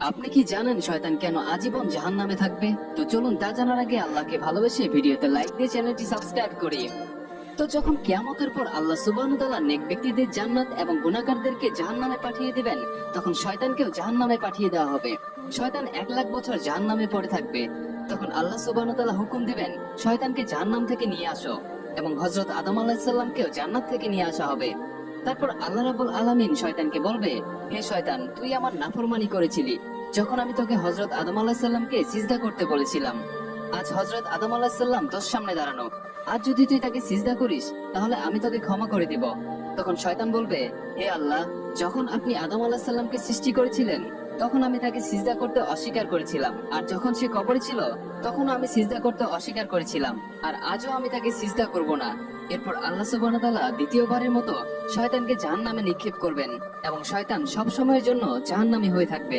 আপনি কি জানেন শয়তান কেন আজীবন জাহান্নামে থাকবে? তো চলুন তা জানার আগে আল্লাহকে ভালোবেসে ভিডিওতে লাইক দিয়ে চ্যানেলটি সাবস্ক্রাইব করি। তো যখন কিয়ামতের পর আল্লাহ সুবহানাহু ওয়া তাআলা নেক ব্যক্তিদের জান্নাত এবং গুনাহগারদেরকে জাহান্নামে পাঠিয়ে দিবেন, তখন শয়তানকেও জাহান্নামে পাঠিয়ে দেওয়া হবে। শয়তান 1,00,000 বছর জাহান্নামে পড়ে থাকবে। তখন আল্লাহ সুবহানাহু ওয়া তাআলা হুকুম দিবেন, শয়তানকে জাহান্নাম থেকে নিয়ে আসো, এবং হযরত আদম আলাইহিস সালামকেও জান্নাত থেকে নিয়ে আসা হবে। তারপর আল্লাহ রাব্বুল আলামিন শয়তানকে বলবে, হে শয়তান, তুই আমার নাফরমানি করেছিলি যখন আমি তোকে হযরত আদম আলাইহিস সালামকে সিজদা করতে বলেছিলাম। আজ হযরত আদম আলাইহিস সালাম তোর সামনে দাঁড়ানো, আজ যদি তুই তাকে সিজদা করিস তাহলে আমি তোকে ক্ষমা করে দিব। তখন শয়তান বলবে, হে আল্লাহ, যখন আপনি আদম আলাইহিস সালামকে সৃষ্টি করেছিলেন তখন আমি তাকে সিজদা করতে অস্বীকার করেছিলাম, আর যখন সে কবরে ছিল তখন আমি সিজদা করতে অস্বীকার করেছিলাম, আর আজও আমি তাকে সিজদা করব না। এরপর আল্লাহ সুবহানাহু ওয়া তাআলা দ্বিতীয়বারের মতো শয়তানকে জাহান্নামে নিক্ষেপ করবেন, এবং শয়তান সব সময়ের জন্য জাহান্নামী হয়ে থাকবে।